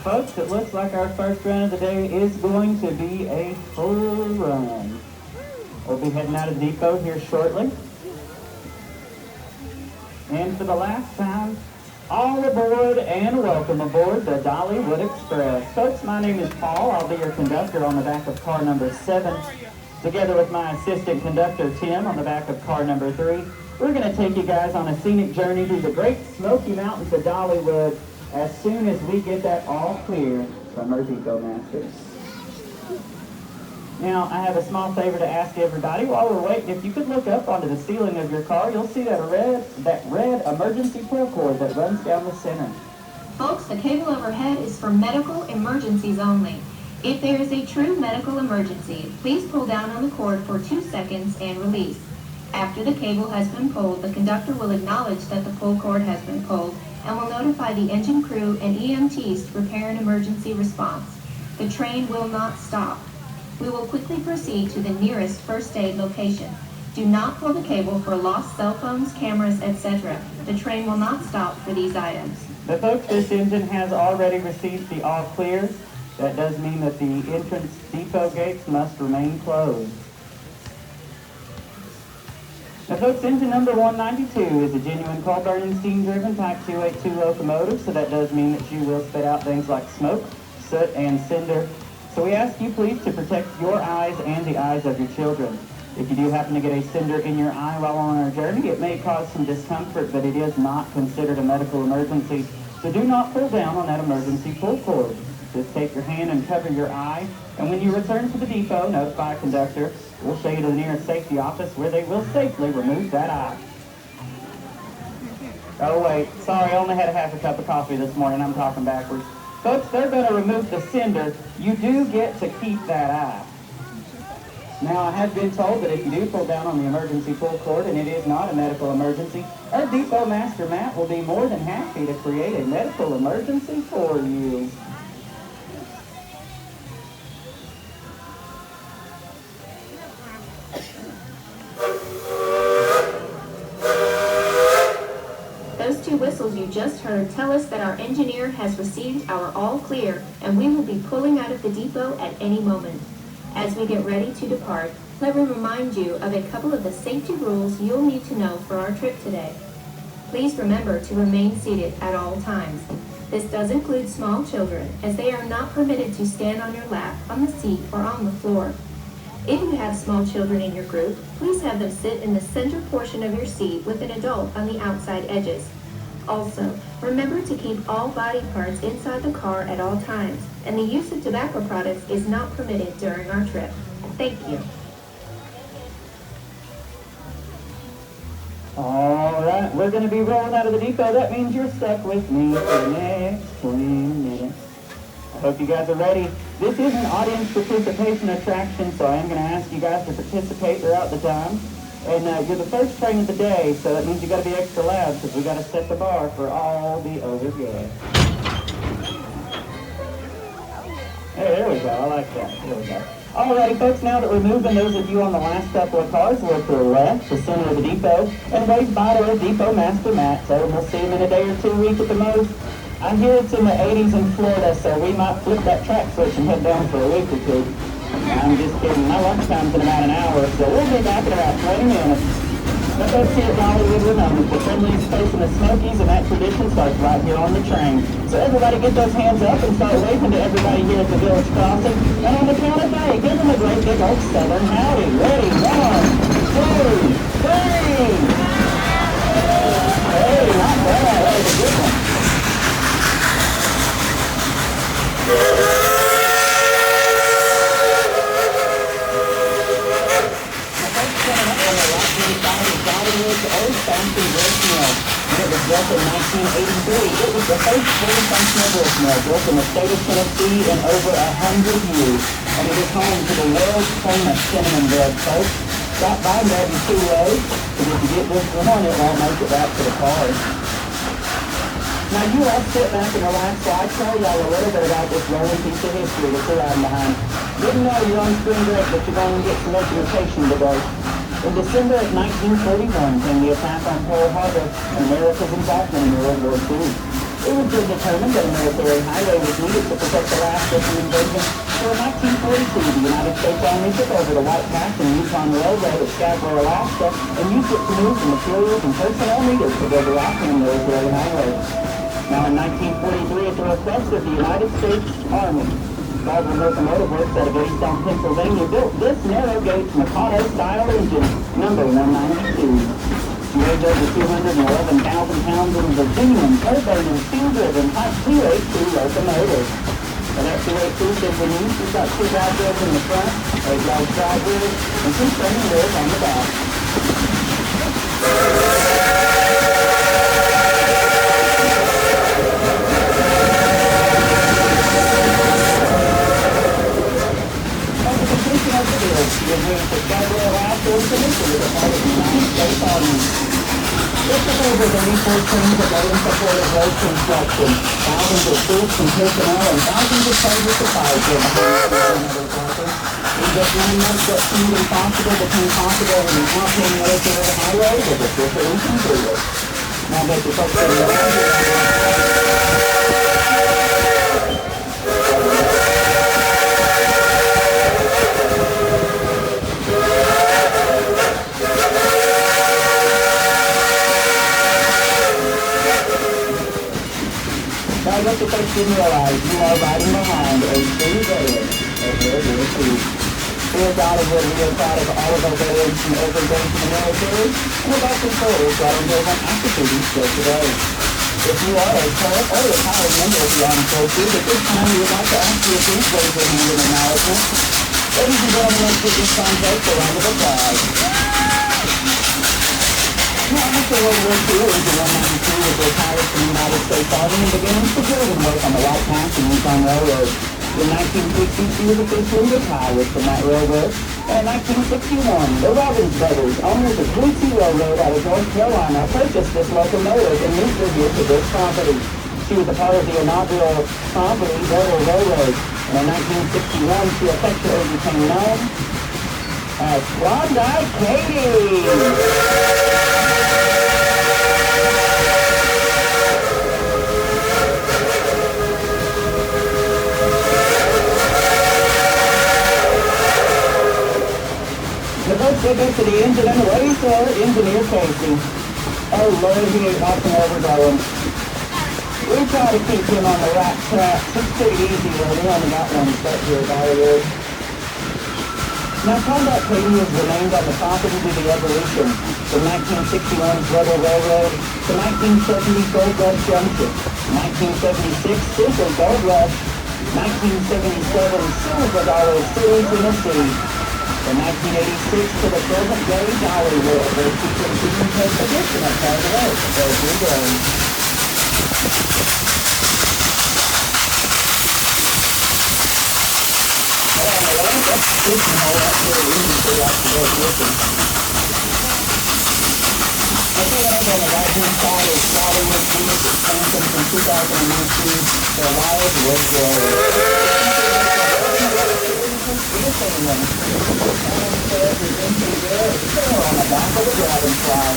Folks, it looks like our first run of the day is going to be a full run. We'll be heading out of the depot here shortly. And for the last time, all aboard and welcome aboard the Dollywood Express. Folks, my name is Paul. I'll be your conductor on the back of car number 7, together with my assistant conductor, Tim, on the back of car number 3. We're going to take you guys on a scenic journey through the Great Smoky Mountains of Dollywood as soon as we get that all clear from our depot masters. Now, I have a small favor to ask everybody. While we're waiting, if you could look up onto the ceiling of your car, you'll see that red emergency pull cord that runs down the center. Folks, the cable overhead is for medical emergencies only. If there is a true medical emergency, please pull down on the cord for 2 seconds and release. After the cable has been pulled, the conductor will acknowledge that the pull cord has been pulled and will notify the engine crew and EMTs to prepare an emergency response. The train will not stop. We will quickly proceed to the nearest first aid location. Do not pull the cable for lost cell phones, cameras, etc. The train will not stop for these items. But folks, this engine has already received the all clear. That does mean that the entrance depot gates must remain closed. Now folks, engine number 192 is a genuine coal-burning, steam-driven Type 282 locomotive, so that does mean that you will spit out things like smoke, soot, and cinder. So we ask you please to protect your eyes and the eyes of your children. If you do happen to get a cinder in your eye while on our journey, it may cause some discomfort, but it is not considered a medical emergency. So do not pull down on that emergency pull cord. Just take your hand and cover your eye, and when you return to the depot, notify a conductor. We'll show you to the nearest safety office where they will safely remove that eye. Oh wait, sorry, I only had a half a cup of coffee this morning. I'm talking backwards. Folks, they're going to remove the cinder. You do get to keep that eye. Now, I have been told that if you do pull down on the emergency pull cord and it is not a medical emergency, our depot master, Matt, will be more than happy to create a medical emergency for you. Those 2 whistles you just heard tell us that our engineer has received our all clear, and we will be pulling out of the depot at any moment. As we get ready to depart, let me remind you of a couple of the safety rules you'll need to know for our trip today. Please remember to remain seated at all times. This does include small children, as they are not permitted to stand on your lap, on the seat, or on the floor. If you have small children in your group, please have them sit in the center portion of your seat with an adult on the outside edges. Also, remember to keep all body parts inside the car at all times, and the use of tobacco products is not permitted during our trip. Thank you. All right, we're going to be rolling out of the depot. That means you're stuck with me for the next 20 minutes. I hope you guys are ready. This is an audience participation attraction, so I am going to ask you guys to participate throughout the time. And you're the first train of the day, so that means you got to be extra loud because we got to set the bar for all the other guests. Hey, there we go. I like that. There we go. Alrighty, folks, now that we're moving, those of you on the last couple of cars will to the left, the center of the depot, and wave bye to our depot master, Matt. So we'll see him in a day or 2 weeks at the most. I hear it's in the 80s in Florida, so we might flip that track switch and head down for a week or 2. I'm just kidding. My lunchtime's in about an hour, so we'll be back in about 20 minutes. But folks here at Dollywood, we're known as the friendliest place in the Smokies, and that tradition starts right here on the train. So everybody get those hands up and start waving to everybody here at the Village Crossing. And on the count of 3, give them a great big old Southern howdy. Ready? 1, 2, 3. Hey, not bad. That was a good one. Dollywood's old fancy roast mill, and it was built in 1983. It was the first fully functional roast mill built in the state of Tennessee in over 100 years, and it is home to the world famous cinnamon bread, folks. Stop by and grab your 2 loaves, because if you get this one, it won't make it back to the car. Now you all sit back and relax while I tell y'all a little bit about this rolling piece of history that you're riding behind. Didn't know you're on spring break, but you're going to get some education today. In December of 1941 came the attack on Pearl Harbor and America's involvement in World War II. It was then determined that a military highway was needed to protect Alaska from invasion. So in 1942, the United States Army took over the White Pass and Yukon Railroad at Scarborough, Alaska, and used it to move the materials and personnel needed to build the Rockingham military highway. Now in 1943, at the request of the United States Army, Dollywood Locomotive Works out of Easttown, Pennsylvania, built this narrow-gauge Mikado-style engine, number 192. Weighs over 211,000 pounds and is a genuine turbine steel-driven Type 282 locomotive. And that 282 is beneath. It's got two guide rails in the front, a large side wheels, and two training wheels on the back. After completion of the build, she was moved to Scarborough, Alaska, and commissioned as a part of the United States Army. This took over the resource teams that go in support of road construction. Thousands of troops and personnel and thousands of soldier supplies were behind the another country. In just 9 months, what seemed impossible became possible, and the Alpine military highway was officially completed. Now that the folks in the I guess the folks didn't realize you are riding behind a true veteran of World War II. Here at Dollywood, we are proud of all of our veterans from every branch of the military, and we're also soldiers volunteers on active duty still today. If you are a current or retired member of the armed forces, at this time we would like to ask you if you please raise your hand in acknowledgement. Ladies and gentlemen, let's give this contest a round of applause. Now, after World War II, Engine 192 was retired from the United States Army and began civilian work on the White Pass and Yukon Railroad. In 1960, she was officially retired from that railroad. And in 1961, the Robbins brothers, owners of Blue Sea Railroad out of North Carolina, purchased this locomotive and moved her here to this property. She was a part of the inaugural property, Railroad. And in 1961, she affectionately became known as Klondike Katie. The first figure to the engine and away for Engineer Casey. Oh Lord, he ain't knocking over going. We try to keep him on the right track. It's pretty easy though. We only got one set here at Dollywood. Now, Klondike Katie was renamed on the property due to evolution. From 1961's Rebel Railroad to 1970's Gold Rush Junction, 1976 Silver Gold Rush, 1977 Silver Dollar City, Tennessee, from 1986 to the present day Dollywood, where she continues her tradition of hard work every day. Station hall up here, we need to go out to go with them. Okay, on the right-hand side is Dollywood unit expansion from 2019 for Wild Wood Road. On the back of the dragonfly.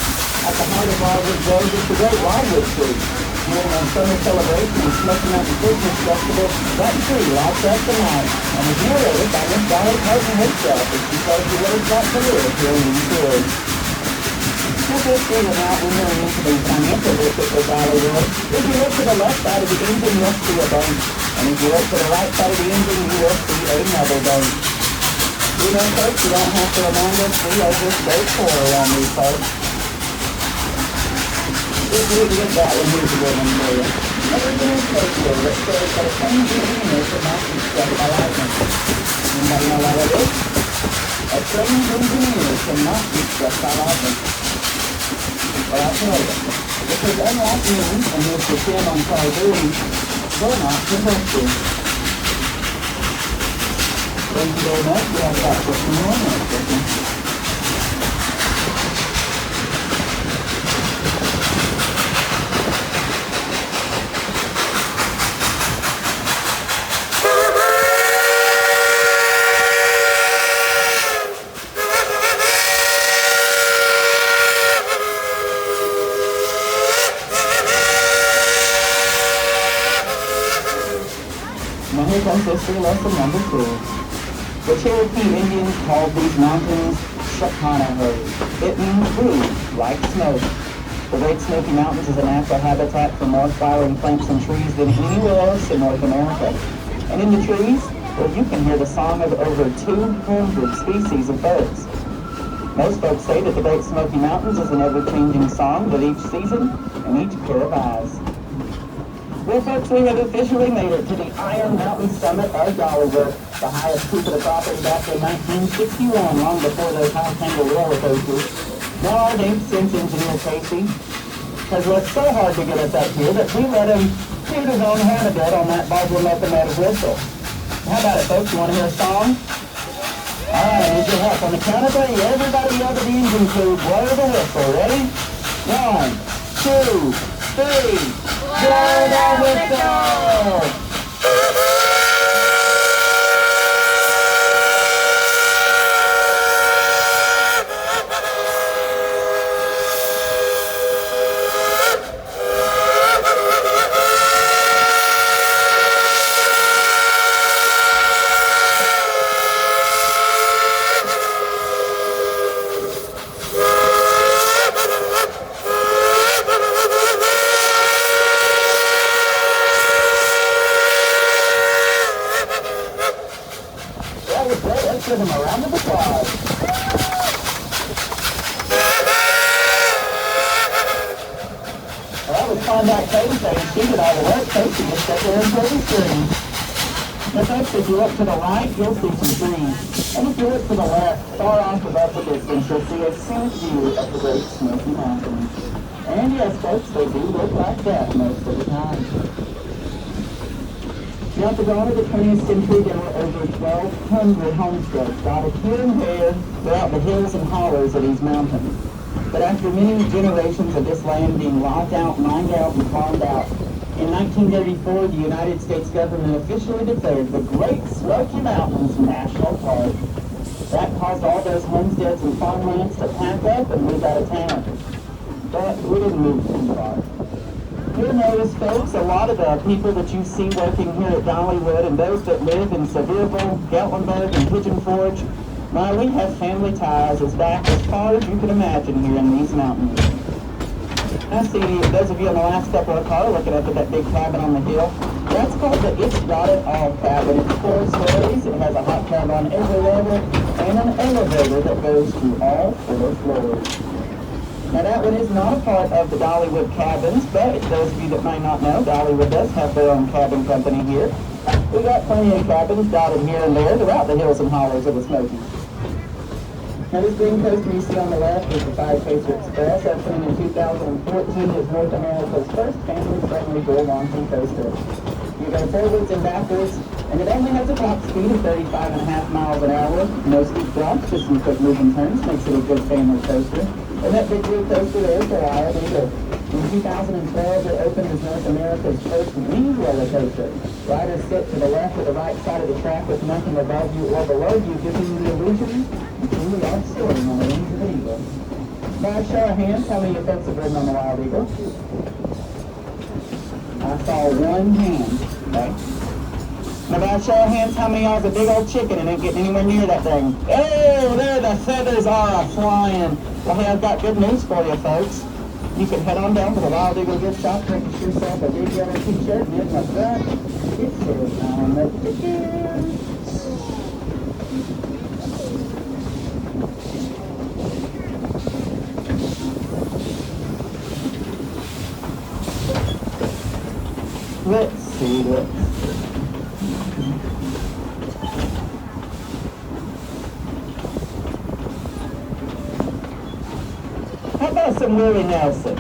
At the heart of Wildwood Road is the Great Wildwood Tree. During our summer celebration of Smoky Mountain Christmas Festival, that tree lights up the night and is narrated by Miss Dolly Parton herself as she tells you what it's like to live here in these woods. Now, this thing about when you're into the financial district of Dollywood, if you look to the left side of the engine, you'll see a bank. And if you look to the right side of the engine, you will see another bank. You know, folks, you don't have to remind us, we are just straightforward on these folks. If you get that one, here's a good one for you. Everything is paid for, but says that a trained engineer should not be struck by lightning. Anybody know what it is? A trained engineer should not be struck by lightning. Well, I'll tell you. Because unlike me and Mr. Tim on Call Duty, we're not supposed to. Thank you very much. We have about 15 more minutes. history lesson number 2. The Cherokee Indians called these mountains Shakanahoe. It means blue, like smoke. The Great Smoky Mountains is a natural habitat for more flowering plants and trees than anywhere else in North America. And in the trees, well, you can hear the song of over 200 species of birds. Most folks say that the Great Smoky Mountains is an ever-changing song with each season and each pair of eyes. Well, folks, we have officially made it to the Iron Mountain Summit of Dollywood, the highest peak of the property back in 1961, long before those high-tangled roller coasters. Now, our name's since Engineer Casey has worked so hard to get us up here that we let him toot his own horn a bit on that Barbara Locomotive whistle. How about it, folks? You want to hear a song? All right, I need your help. On the count of 3, everybody yell to the engine crew, blow the whistle. Ready? 1, 2, 3. Blow the whistle! Let's give him a round of applause. Well, that was Contact Cody saying she did all the work. Casey just sat there and played the screen. Now, folks, if you look to the right, you'll see some trees. And if you look to the left, far off above the distance, you'll see a scenic view of the Great Smoky Mountains. And yes, folks, they do look like that most of the time. Now, at the dawn of the 20th century, there were over 1,200 homesteads dotted here and there throughout the hills and hollows of these mountains. But after many generations of this land being logged out, mined out, and farmed out, in 1934, the United States government officially declared the Great Smoky Mountains National Park. That caused all those homesteads and farmlands to pack up and move out of town. But we didn't move too far. You'll notice, folks, a lot of the people that you see working here at Dollywood and those that live in Sevierville, Gatlinburg, and Pigeon Forge, well, we have family ties as back as far as you can imagine here in these mountains. I see those of you in the last couple of cars looking up at that big cabin on the hill. That's called the It's Got It All cabin. It's 4 stories. It has a hot tub on every level and an elevator that goes to all 4 floors. Now that one is not a part of the Dollywood cabins, but those of you that may not know, Dollywood does have their own cabin company here. We got plenty of cabins dotted here and there throughout the hills and hollows of the Smokies. Now this green coaster you see on the left is the Five Pacer Express, opening in 2014 as North America's first family-friendly door-launching coaster. You go forwards and backwards, and it only has a top speed of 35.5 miles an hour. No steep drops, just some quick moving turns, makes it a good family coaster. And that big blue coaster there is the Wild Eagle. In 2012, it opened as North America's first winged roller coaster. Riders sit to the left or the right side of the track with nothing above you or below you, giving you the illusion you truly are soaring on the wings of an eagle. By a show of hands, how many of you folks have ridden on the Wild Eagle? I saw one hand, okay? Now by a show of hands, how many of y'all is a big old chicken and ain't getting anywhere near that thing? Oh, there the feathers are a-flying. Well, hey, I've got good news for you, folks. You can head on down to the Wild Eagle gift shop, purchase yourself a big yellow t-shirt, and in the front, it says, I'm a chicken. Let's see. How about some Willie Nelson?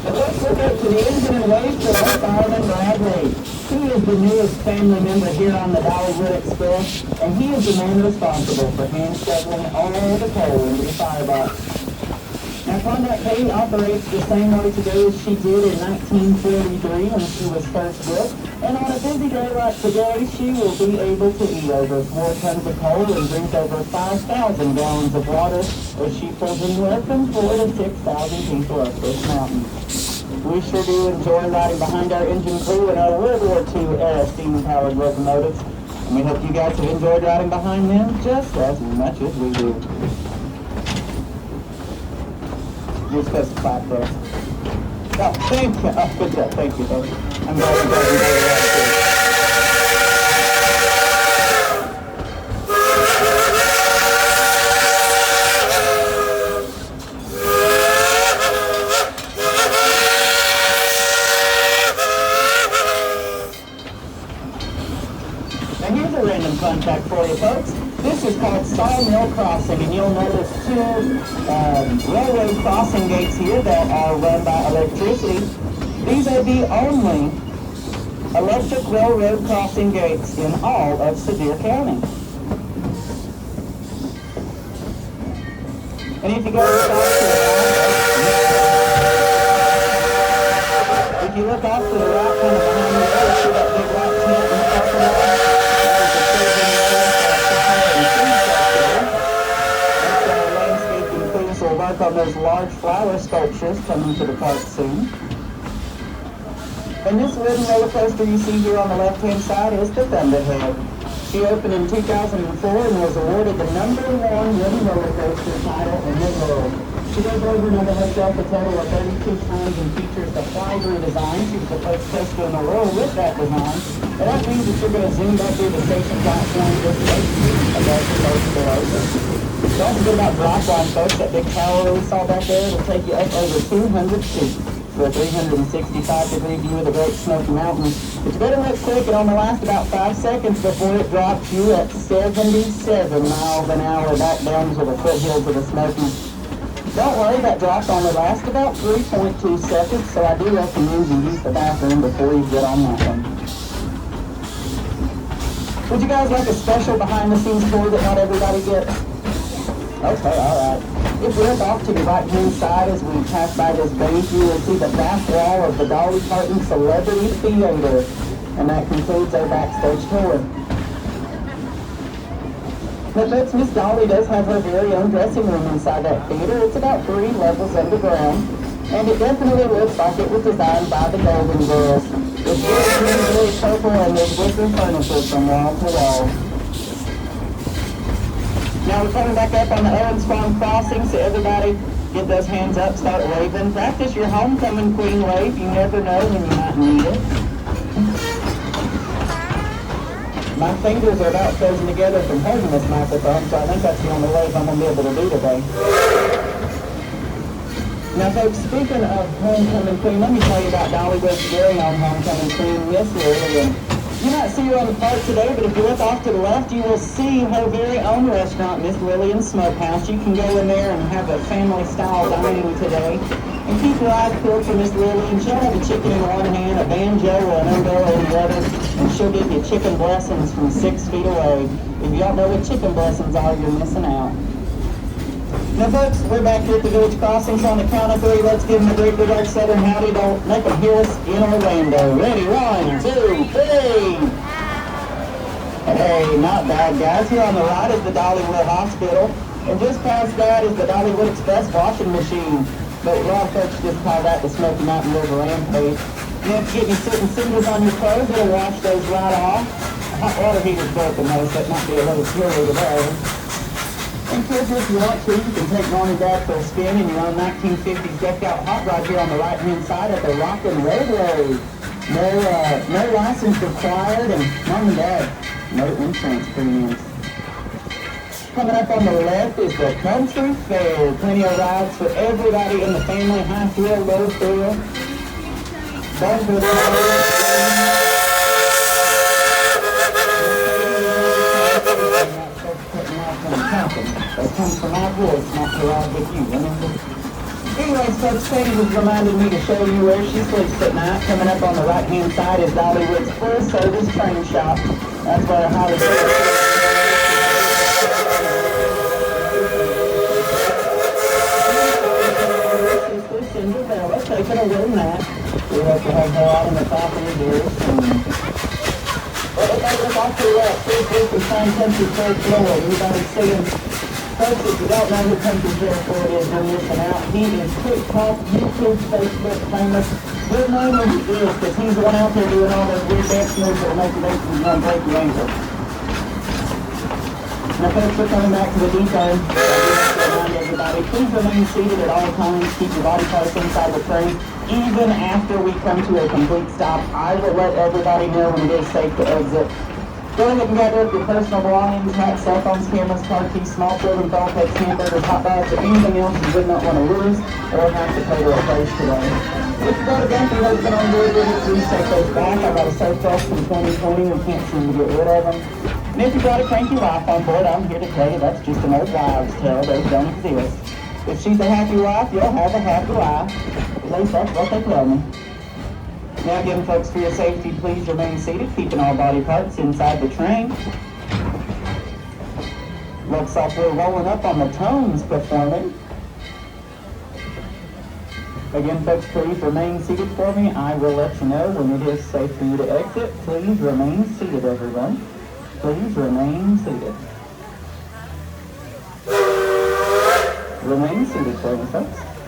Let's look up to the engine and wave for Fireman Bradley. He is the newest family member here on the Dollywood Express, and he is the man responsible for hand shoveling all the coal into the firebox. Now, Klondike Katie operates the same way today as she did in 1943 when she was first built, and on a busy day like today, she will be able to eat over 4 tons of coal and drink over 5,000 gallons of water as she pulls anywhere from 4,000 to 6,000 people up this mountain. We sure do enjoy riding behind our engine crew in our World War II era steam-powered locomotives, and we hope you guys have enjoyed riding behind them just as much as we do. You're supposed to clap there. Oh, thank you. Oh, good job. Thank you, folks. I'm glad you guys enjoyed that. Now here's a random fun fact for you folks. This is called Sawmill Crossing, and you'll notice 2 railroad crossing gates here that are run by electricity. These are the only electric railroad crossing gates in all of Sevier County. And if you go if you look off to the right, kind of behind the road, see that big white tent in the parking lot? We'll work on those large flower sculptures coming to the park soon. And this wooden roller coaster you see here on the left-hand side is the Thunderhead. She opened in 2004 and was awarded the #1 wooden roller coaster title in the world. She goes over and under herself a total of 32 times and features the fly-through design. She was the first coaster in the world with that design. And that means that you're going to zoom back through the station platform just above the coaster below. Don't forget about drop-on, folks. That big tower we saw back there will take you up over 200 feet for a 365-degree view of the Great Smoky Mountains. But you better look quick. It only lasts about 5 seconds before it drops you at 77 miles an hour back down to the foothills of the Smokies. Don't worry, that drop only lasts about 3.2 seconds, so I do recommend you use the bathroom before you get on that one. Would you guys like a special behind-the-scenes tour that not everybody gets? Okay, alright. If we look off to the right-hand side as we pass by this base, you will see the back wall of the Dolly Parton Celebrity Theater. And that concludes our backstage tour. Now folks, Miss Dolly does have her very own dressing room inside that theater. It's about 3 levels underground. And it definitely looks like it was designed by the Golden Girls. It's very purple and there's different furniture from wall to wall. Now we're coming back up on the Owens Farm crossing, so everybody get those hands up, start waving. Practice your homecoming queen wave. You never know when you might need it. My fingers are about frozen together from holding this microphone, so I think that's the only wave I'm going to be able to do today. Now folks, speaking of homecoming queen, let me tell you about Dollywood's very own homecoming queen, Miss Lillian. You might see her on the park today, but if you look off to the left, you will see her very own restaurant, Miss Lillian's Smokehouse. You can go in there and have a family-style dining today. And keep your eyes peeled for Miss Lillian. She'll have a chicken in one hand, a banjo or an umbrella in the other, and she'll give you chicken blessings from 6 feet away. If you don't know what chicken blessings are, you're missing out. Now folks, we're back here at the Village Crossing, so on the count of 3, let's give them a great big old Southern howdy. Don't make them hear us in Orlando. Ready, 1, 2, 3. Hey, not bad guys. Here on the right is the Dollywood Hospital, and just past that is the Dollywood Express washing machine. But a lot of folks just call that the Smoky Mountain River Rampage. You have to get your soot and cinders on your clothes, it'll wash those right off. A hot water heater's broken though, so it might be a little scary today. And kids, if you want to, you can take Mom and Dad for a spin in your own 1950s decked out hot rod here on the right-hand side at the Rockin' Railroad. No license required, and mom and dad, no insurance premiums. Coming up on the left is the Country Fair. Plenty of rides for everybody in the family. High thrill, low thrill. Bumper They come from my voice, not to ride with you, remember? Anyways, folks, Katie was reminding me to show you where she sleeps at night. Coming up on the right-hand side is Dollywood's full-service train shop. That's where I highly Cinderella, taking a little nap. We hope to have her out in the top of your ears. Well, if I look off to the left, please look for Sign Country Fair Floyd. Everybody's seeing. Folks, if you don't know who Country Fair Floyd is, you're missing out. He is TikTok, YouTube, Facebook famous. Good name is this, because he's the one out there doing all those weird dance moves that'll make you break your ankle. Now, folks, we're coming back to the depot. Remind everybody, please remain seated at all times. Keep your body parts inside the train. Even after we come to a complete stop, I will let everybody know when it is safe to exit. Go ahead and gather up your personal belongings, hats, cell phones, cameras, car keys, small children, phone pets, hamburgers, hot bags, or anything else you would not want to lose or have to pay to replace today. If you got a gun your husband on board with it, please take those back. I've got a surplus from 2020 and can't seem to get rid of them. And if you've got a cranky wife on board, I'm here to tell you that's just an old wives' tale. Those don't exist. If she's a happy wife, you'll have a happy life. At least that's what they tell me. Now again, folks, for your safety, please remain seated, keeping all body parts inside the train. Looks like we're rolling up on the Tones performing. Again, folks, please remain seated for me. I will let you know when it is safe for you to exit. Please remain seated, everyone. Please remain seated. Remain seated for me, folks.